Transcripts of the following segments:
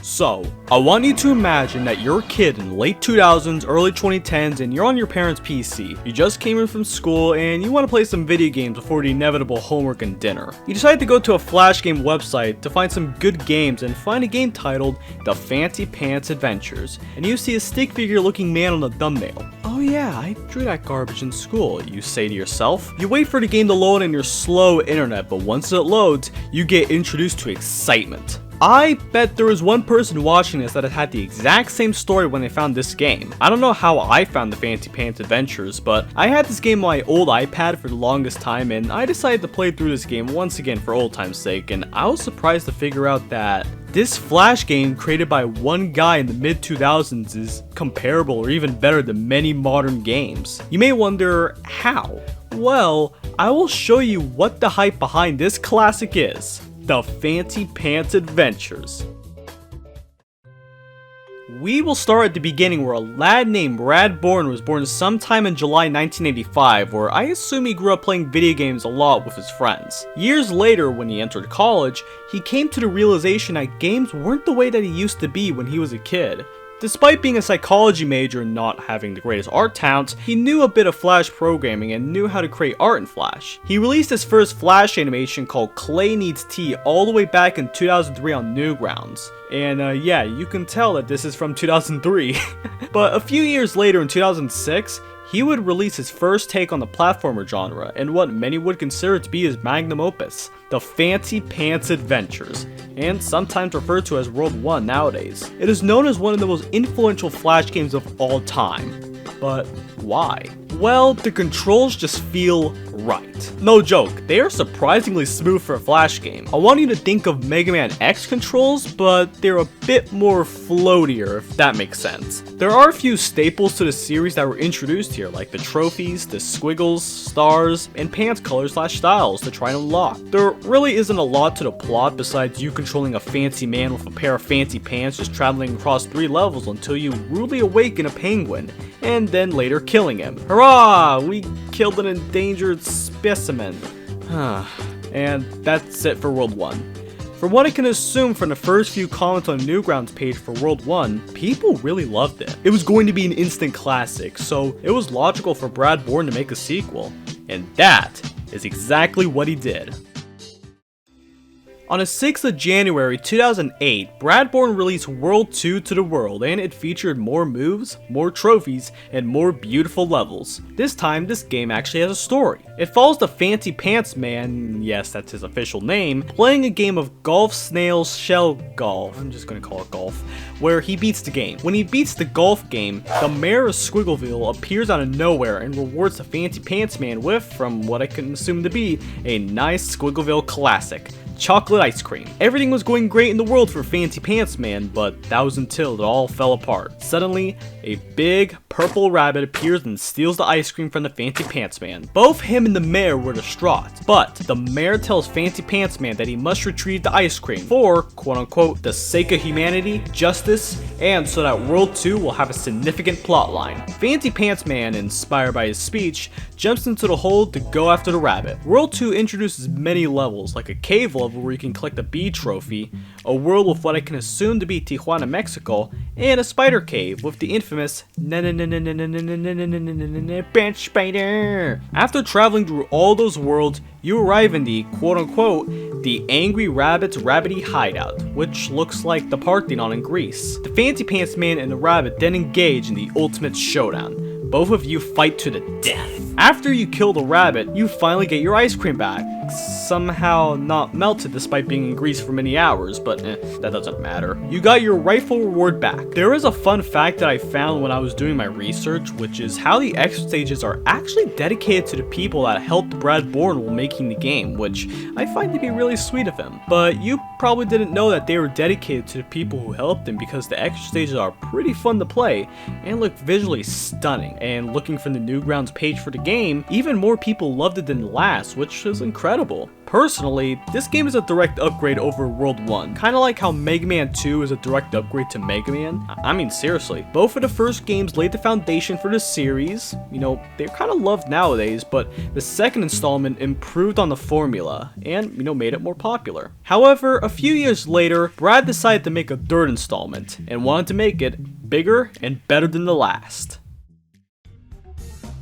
So, I want you to imagine that you're a kid in the late 2000s, early 2010s, and you're on your parents' PC. You just came in from school and you want to play some video games before the inevitable homework and dinner. You decide to go to a Flash game website to find some good games and find a game titled The Fancy Pants Adventures, and you see a stick figure looking man on the thumbnail. Oh yeah, I drew that garbage in school, you say to yourself. You wait for the game to load on your slow internet, but once it loads, you get introduced to excitement. I bet there was one person watching this that had the exact same story when they found this game. I don't know how I found the Fancy Pants Adventures, but I had this game on my old iPad for the longest time, and I decided to play through this game once again for old time's sake, and I was surprised to figure out that this Flash game created by one guy in the mid-2000s is comparable or even better than many modern games. You may wonder, how? Well, I will show you what the hype behind this classic is. The Fancy Pants Adventures. We will start at the beginning where a lad named Brad Bourne was born sometime in July 1985, where I assume he grew up playing video games a lot with his friends. Years later, when he entered college, he came to the realization that games weren't the way that he used to be when he was a kid. Despite being a psychology major and not having the greatest art talent, he knew a bit of Flash programming and knew how to create art in Flash. He released his first Flash animation called Clay Needs Tea all the way back in 2003 on Newgrounds. And yeah, you can tell that this is from 2003. But a few years later in 2006, he would release his first take on the platformer genre, and what many would consider to be his magnum opus, The Fancy Pants Adventures, and sometimes referred to as World 1 nowadays. It is known as one of the most influential Flash games of all time. But why? Well, the controls just feel right. No joke, they are surprisingly smooth for a Flash game. I want you to think of Mega Man X controls, but they're a bit more floatier, if that makes sense. There are a few staples to the series that were introduced here, like the trophies, the squiggles, stars, and pants colors/styles to try and unlock. There really isn't a lot to the plot besides you controlling a fancy man with a pair of fancy pants just traveling across 3 levels until you rudely awaken a penguin, and then later killing him. Hurrah! We killed an endangered specimen. And that's it for World 1. From what I can assume from the first few comments on Newgrounds page for World 1, people really loved it. It was going to be an instant classic, so it was logical for Brad Bourne to make a sequel. And that is exactly what he did. On the 6th of January 2008, Brad Bourne released World 2 to the world, and it featured more moves, more trophies, and more beautiful levels. This time, this game actually has a story. It follows the Fancy Pants Man, yes that's his official name, playing a game of golf snails shell golf, I'm just gonna call it golf, where he beats the game. When he beats the golf game, the mayor of Squiggleville appears out of nowhere and rewards the Fancy Pants Man with, from what I can assume to be, a nice Squiggleville classic. Chocolate ice cream. Everything was going great in the world for Fancy Pants Man, but that was until it all fell apart. Suddenly, a big purple rabbit appears and steals the ice cream from the Fancy Pants Man. Both him and the mayor were distraught, but the mayor tells Fancy Pants Man that he must retrieve the ice cream for, quote unquote, the sake of humanity, justice, and so that World 2 will have a significant plotline. Fancy Pants Man, inspired by his speech, jumps into the hole to go after the rabbit. World 2 introduces many levels, like a cave level where you can collect a bee trophy, a world with what I can assume to be Tijuana, Mexico, and a spider cave with the infamous bench spider. After traveling through all those worlds, you arrive in the quote-unquote the Angry Rabbit's Rabbity Hideout, which looks like the Parthenon in Greece. The Fancy Pants Man and the rabbit then engage in the ultimate showdown. Both of you fight to the death. After you kill the rabbit, you finally get your ice cream back. Somehow not melted despite being in Greece for many hours, but that doesn't matter. You got your rightful reward back. There is a fun fact that I found when I was doing my research, which is how the extra stages are actually dedicated to the people that helped Brad Bourne while making the game, which I find to be really sweet of him. But you probably didn't know that they were dedicated to the people who helped him, because the extra stages are pretty fun to play and look visually stunning. And looking from the Newgrounds page for the game, even more people loved it than the last, which is incredible. Personally, this game is a direct upgrade over World 1, kinda like how Mega Man 2 is a direct upgrade to Mega Man. I mean seriously, both of the first games laid the foundation for the series. You know, they're kinda loved nowadays, but the second installment improved on the formula and, you know, made it more popular. However, a few years later, Brad decided to make a third installment, and wanted to make it bigger and better than the last.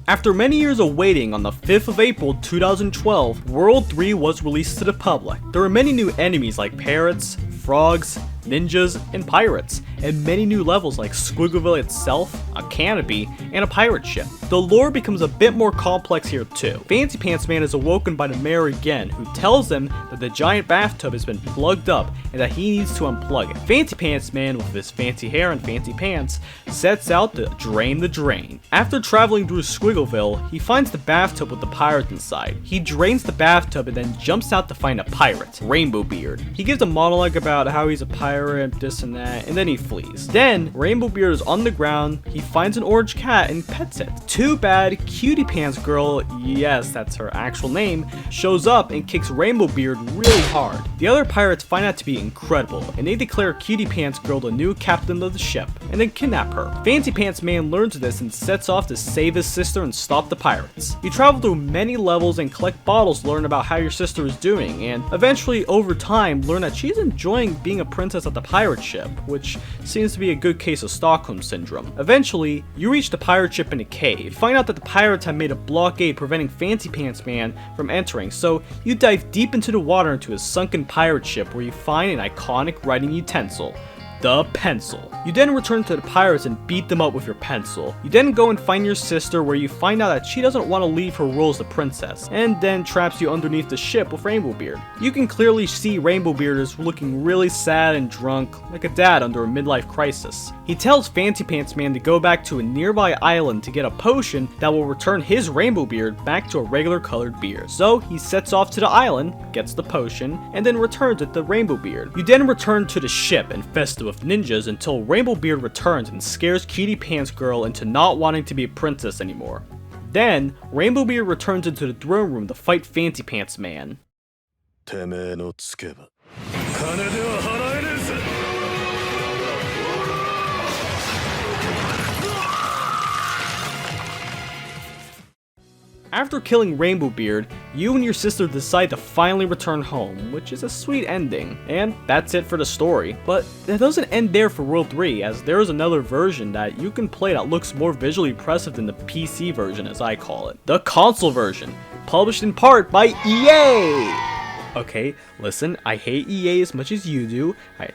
After many years of waiting, on the 5th of April 2012, World 3 was released to the public. There were many new enemies like parrots, frogs, ninjas, and pirates, and many new levels like Squiggleville itself, a canopy, and a pirate ship. The lore becomes a bit more complex here too. Fancy Pants Man is awoken by the mayor again, who tells him that the giant bathtub has been plugged up and that he needs to unplug it. Fancy Pants Man, with his fancy hair and fancy pants, sets out to drain the drain. After traveling through Squiggleville, he finds the bathtub with the pirate inside. He drains the bathtub and then jumps out to find a pirate, Rainbow Beard. He gives a monologue about how he's a pirate, this and that, and then he flees. Then, Rainbow Beard is on the ground, he finds an orange cat and pets it. Too bad, Cutie Pants Girl, yes, that's her actual name, shows up and kicks Rainbow Beard really hard. The other pirates find that to be incredible, and they declare Cutie Pants Girl the new captain of the ship, and then kidnap her. Fancy Pants Man learns this and sets off to save his sister and stop the pirates. You travel through many levels and collect bottles to learn about how your sister is doing, and eventually, over time, learn that she's enjoying being a princess at the pirate ship, which seems to be a good case of Stockholm Syndrome. Eventually, you reach the pirate ship in a cave. You find out that the pirates have made a blockade preventing Fancy Pants Man from entering, so you dive deep into the water into a sunken pirate ship where you find an iconic writing utensil, the pencil. You then return to the pirates and beat them up with your pencil. You then go and find your sister, where you find out that she doesn't want to leave her role as the princess, and then traps you underneath the ship with Rainbow Beard. You can clearly see Rainbow Beard is looking really sad and drunk, like a dad under a midlife crisis. He tells Fancy Pants Man to go back to a nearby island to get a potion that will return his Rainbow Beard back to a regular colored beard. So he sets off to the island, gets the potion, and then returns with the Rainbow Beard. You then return to the ship and festa with ninjas until Rainbow Beard returns and scares Cutie Pants Girl into not wanting to be a princess anymore. Then, Rainbow Beard returns into the throne room to fight Fancy Pants Man. After killing Rainbow Beard, you and your sister decide to finally return home, which is a sweet ending. And that's it for the story. But that doesn't end there for World 3, as there is another version that you can play that looks more visually impressive than the PC version, as I call it. The console version, published in part by EA! Okay, listen, I hate EA as much as you do.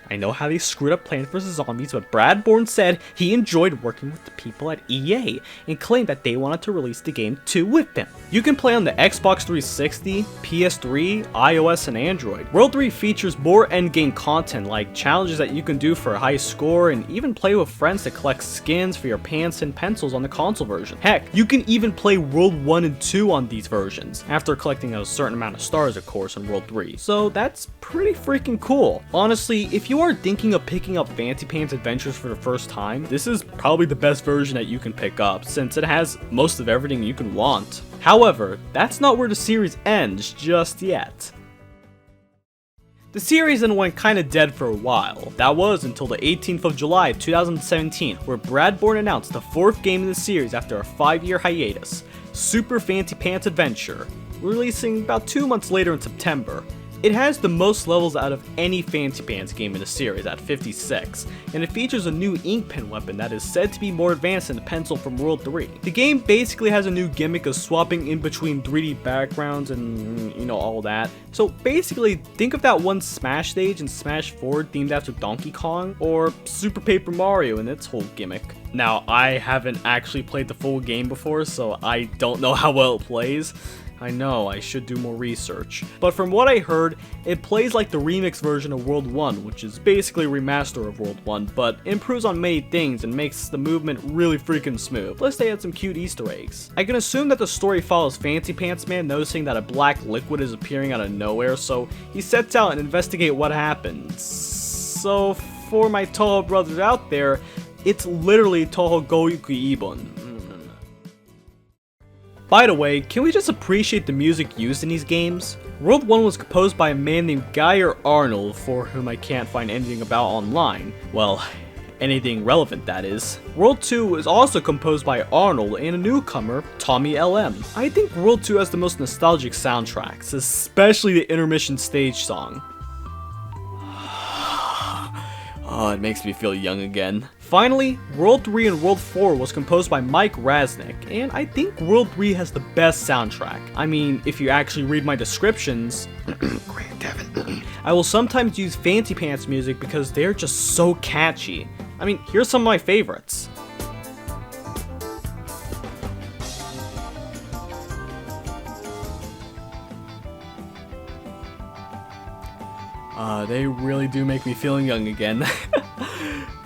I know how they screwed up Plants vs. Zombies, but Brad Bourne said he enjoyed working with the people at EA and claimed that they wanted to release the game too with them. You can play on the Xbox 360, PS3, iOS, and Android. World 3 features more endgame content like challenges that you can do for a high score, and even play with friends to collect skins for your pants and pencils on the console version. Heck, you can even play World 1 and 2 on these versions, after collecting a certain amount of stars, of course, in World 3. So that's pretty freaking cool. Honestly, if you are thinking of picking up Fancy Pants Adventures for the first time, this is probably the best version that you can pick up, since it has most of everything you can want. However, that's not where the series ends just yet. The series then went kinda dead for a while. That was until the 18th of July 2017, where Brad Bourne announced the 4th game in the series after a 5-year hiatus, Super Fancy Pants Adventure, releasing about 2 months later in September. It has the most levels out of any Fancy Pants game in the series at 56, and it features a new ink pen weapon that is said to be more advanced than the pencil from World 3. The game basically has a new gimmick of swapping in between 3D backgrounds and, you know, all that. So basically, think of that one Smash stage in Smash 4 themed after Donkey Kong, or Super Paper Mario and its whole gimmick. Now, I haven't actually played the full game before, so I don't know how well it plays. I know, I should do more research. But from what I heard, it plays like the remix version of World 1, which is basically a remaster of World 1, but improves on many things and makes the movement really freaking smooth. Plus they had some cute Easter eggs. I can assume that the story follows Fancy Pants Man noticing that a black liquid is appearing out of nowhere, so he sets out and investigate what happened. So for my Toho brothers out there, it's literally Toho Goiku Ibon. By the way, can we just appreciate the music used in these games? World 1 was composed by a man named Geyer Arnold, for whom I can't find anything about online. Well, anything relevant, that is. World 2 is also composed by Arnold and a newcomer, Tommy LM. I think World 2 has the most nostalgic soundtracks, especially the intermission stage song. Oh, it makes me feel young again. Finally, World 3 and World 4 was composed by Mike Raznick, and I think World 3 has the best soundtrack. I mean, if you actually read my descriptions, I will sometimes use Fancy Pants music because they're just so catchy. I mean, here's some of my favorites. They really do make me feel young again.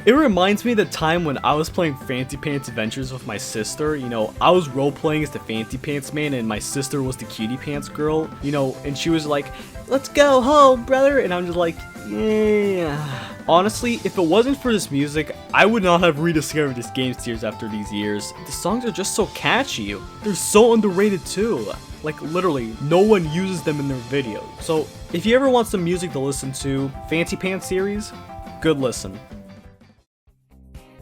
It reminds me of the time when I was playing Fancy Pants Adventures with my sister. You know, I was role-playing as the Fancy Pants man and my sister was the Cutie Pants girl. You know, and she was like, "Let's go home, brother," and I'm just like, yeah. Honestly, if it wasn't for this music, I would not have rediscovered this game series after these years. The songs are just so catchy. They're so underrated too. Like, literally, no one uses them in their videos. So, if you ever want some music to listen to, Fancy Pants series, good listen.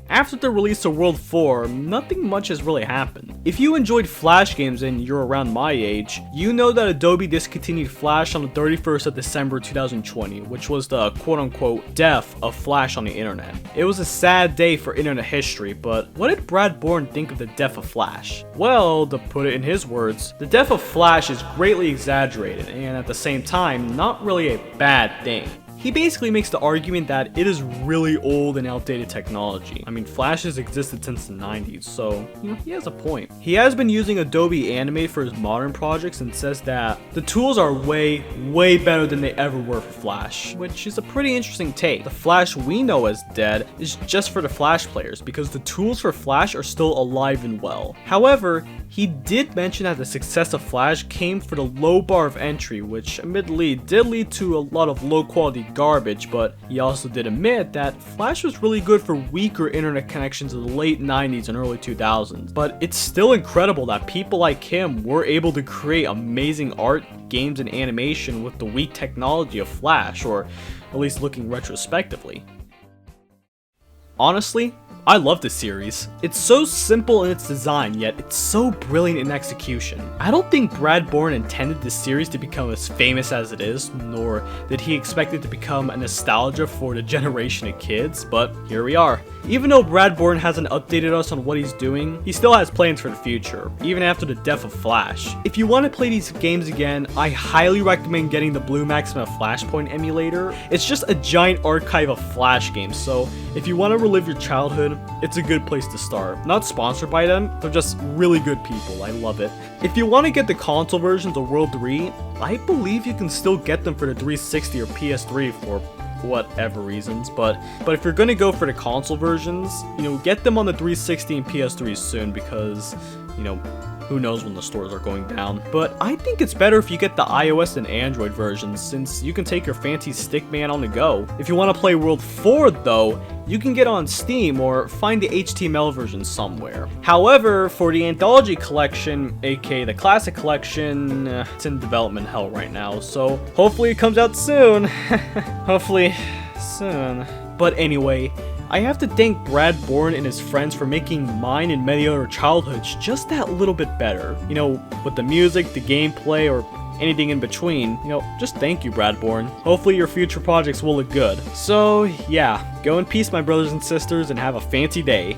After the release of World 4, nothing much has really happened. If you enjoyed Flash games and you're around my age, you know that Adobe discontinued Flash on the 31st of December 2020, which was the quote-unquote death of Flash on the internet. It was a sad day for internet history, but what did Brad Bourne think of the death of Flash? Well, to put it in his words, the death of Flash is greatly exaggerated and at the same time, not really a bad thing. He basically makes the argument that it is really old and outdated technology. I mean, Flash has existed since the 90s, so, you know, he has a point. He has been using Adobe Animate for his modern projects and says that the tools are way better than they ever were for Flash, which is a pretty interesting take. The Flash we know as dead is just for the Flash players because the tools for Flash are still alive and well. However, he did mention that the success of Flash came for the low bar of entry, which admittedly did lead to a lot of low quality garbage, but he also did admit that Flash was really good for weaker internet connections in the late 90s and early 2000s. But it's still incredible that people like him were able to create amazing art, games, and animation with the weak technology of Flash, or at least looking retrospectively. Honestly, I love this series. It's so simple in its design, yet it's so brilliant in execution. I don't think Brad Bourne intended this series to become as famous as it is, nor did he expect it to become a nostalgia for the generation of kids, but here we are. Even though Brad Bourne hasn't updated us on what he's doing, he still has plans for the future, even after the death of Flash. If you want to play these games again, I highly recommend getting the Blue Maxima Flashpoint emulator. It's just a giant archive of Flash games, so if you want to relive your childhood, it's a good place to start. Not sponsored by them, they're just really good people, I love it. If you want to get the console versions of World 3, I believe you can still get them for the 360 or PS3 for whatever reasons, but if you're gonna go for the console versions, you know, get them on the 360 and PS3 soon because, you know, who knows when the stores are going down. But I think it's better if you get the iOS and Android versions since you can take your fancy stickman on the go. If you want to play World 4 though, you can get on Steam or find the HTML version somewhere. However, for the Anthology Collection, aka the Classic Collection, it's in development hell right now, so hopefully it comes out soon. Hopefully soon. But anyway, I have to thank Brad Bourne and his friends for making mine and many other childhoods just that little bit better. You know, with the music, the gameplay, or anything in between, you know, just thank you, Brad Bourne. Hopefully your future projects will look good. So yeah, go in peace, my brothers and sisters, and have a fancy day.